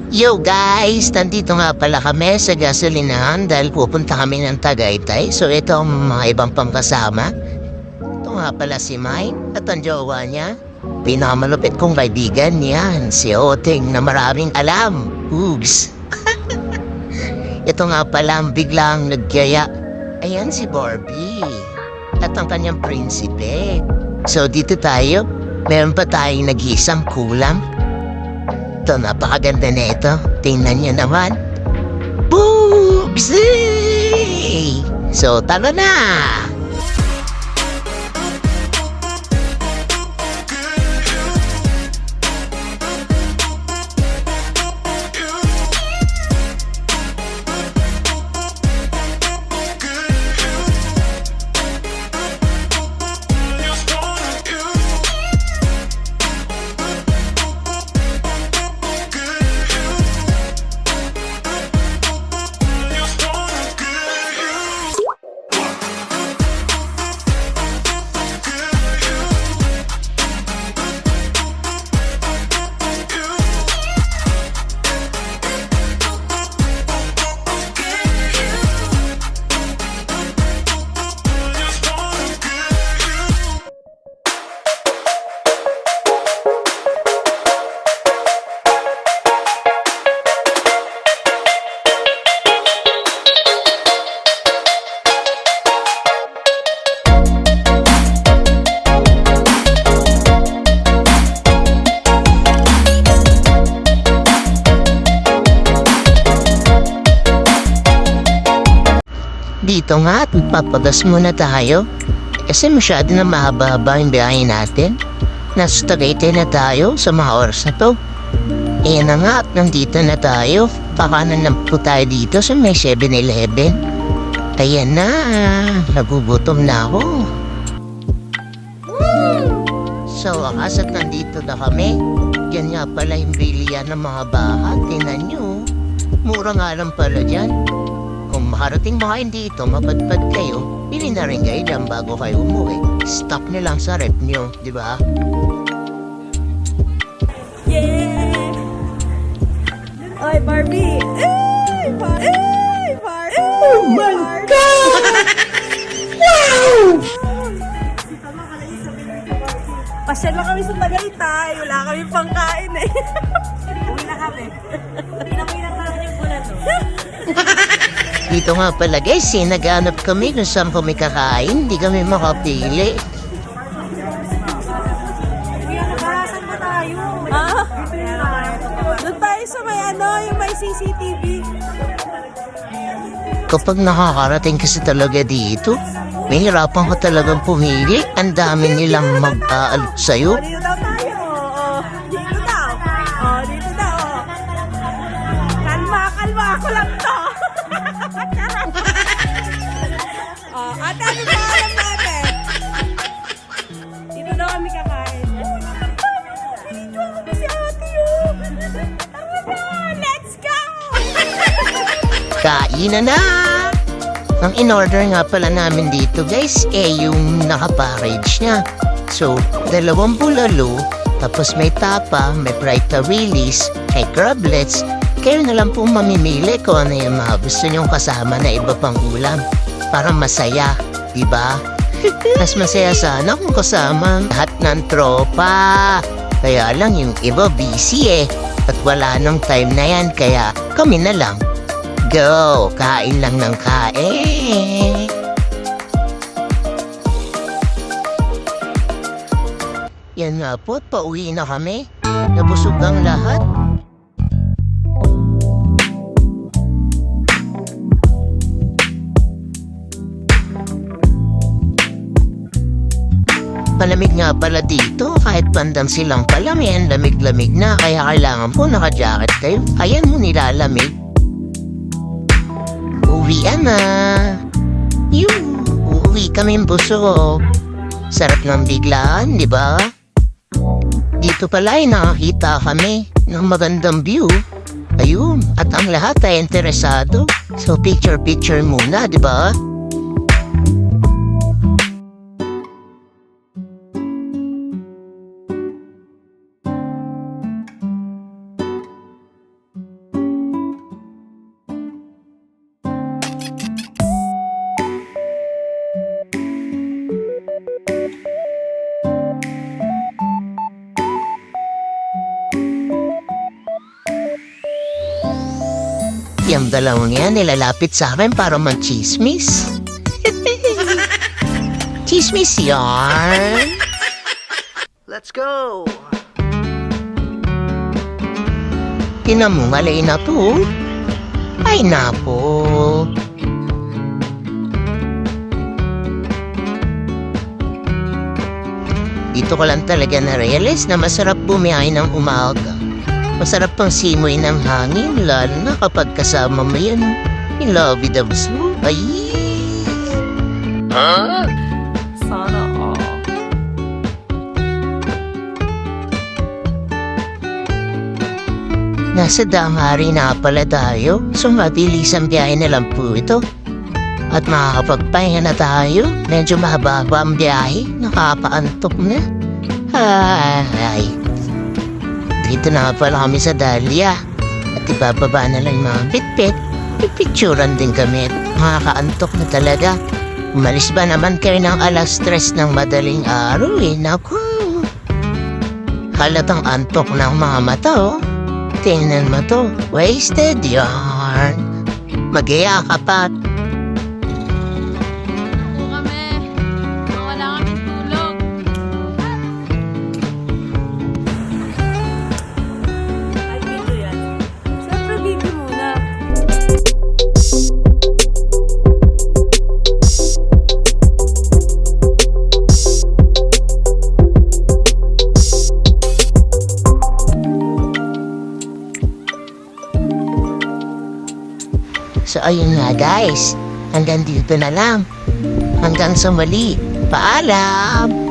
Yo guys, nandito nga pala kami sa gasolinahan dahil pupunta kami ng Tagaytay. So ito ang mga ibang pangkasama. Ito nga pala si Mike at ang jowa niya. Pinakamalupit kong kaibigan niyan, si Oting na maraming alam. Oops. Ito nga pala ang biglang nagyaya. Ayan si Barbie at ang kanyang prinsipe. So dito tayo, meron pa tayong nag-iisang kulang. Ito, napakaganda na ito. Tingnan niyo naman. Boobs! So, talo na! Dito nga at magpapagas muna tayo. Kasi masyado na mahaba-haba yung biyahe natin. Nasa Tagaytay na tayo sa mga oras na to. Eh na nga at nandito na tayo. Pakanan na po tayo dito sa may 7-Eleven. Ayan na, nagugutom na ako. So wakas at nandito na kami. Yan nga pala yung bilihan ng mga bahat. Tingnan nyo, mura nga lang pala dyan. Kung makarating mga dito, mapadpad kayo, bili na rin kayo dyan bago kayo umuwi. Stop nyo lang sa rep nyo, di ba? Yeah! Oy, Barbie! Ay, Barbie! Oh my God! Wow! Pasyal lang kami sa Tagaytay. Wala kami pangkain eh. Uwi na kami. Pinamuwi na namin yung bulan to. Dito nga pala guys, naghanap kami kung saan kami kakain. Hindi kami makapili. Kuya, nakahasan ba tayo? Ah? Doon tayo sa may yung may CCTV. Kapag nakakarating kasi talaga dito, mahirapan ka talagang pumili. Ang dami nilang mag-aalok sa'yo. Dito daw tayo. Dito daw. Dito daw. Kalma. Ako lang to. Ate, ano ba alam natin? Dito daw kami kakain. Dito ako si ate yun. Tara na, let's go! Kain na! Ang in-order nga pala namin dito guys, yung naka-package niya. So, 2 bulalo, tapos may tapa, may fried tawilis, may crablets. Kayo na lang po mamimili kung ano yung mga gusto nyong kasama na iba pang ulam. Para masaya, diba? Mas masaya sana kung kasama lahat ng tropa. Kaya lang yung iba busy eh. At wala nang time na yan, kaya kami na lang. Go! Kain lang ng kain! Yan nga po, pauwi na kami. Nabusog ang lahat. Palamig nga pala dito, kahit bandang silang palamin, lamig-lamig na, kaya kailangan po naka-jacket kayo. Ayan mo nilalamig. Uwian na. Uwi kaming busog. Sarap ng biglaan, di ba? Dito pala ay nakakita kami ng magandang view. Ayun, at ang lahat ay interesado. So picture muna, di ba? Yung dalawang yan nilalapit sa akin para mag-chismis. Chismis yarn. Let's go! Tinan mo, malay na to. Ay napo. Dito ko lang talaga na-realize na masarap bumiyahe ng umaga. Masarap pang simoy ng hangin, lalo na kapag kasama mo yan. In love with the mo. Ay! Sana all. Nasa Damari na pala tayo, so mabilis ang biyahe na lang po ito. At makakapagpahinga na tayo, medyo mahaba ang biyahe, nakapaantok na. Ay, dito na pala kami sa Dahlia. At ibababa na lang yung mga bitbit, pipicturan din kami at makakaantok na talaga. Umalis ba naman kayo ng alas 3 ng madaling araw eh, naku. Halatang antok ng mga mata oh. Tingnan mo to, wasted yarn. Mag-iya ka pa. Ako kami. Wala kaming tulog. Ay, video yan. Siyempre, video muna. So ayun nga guys, hanggang dito na lang. Hanggang sa muli, paalam!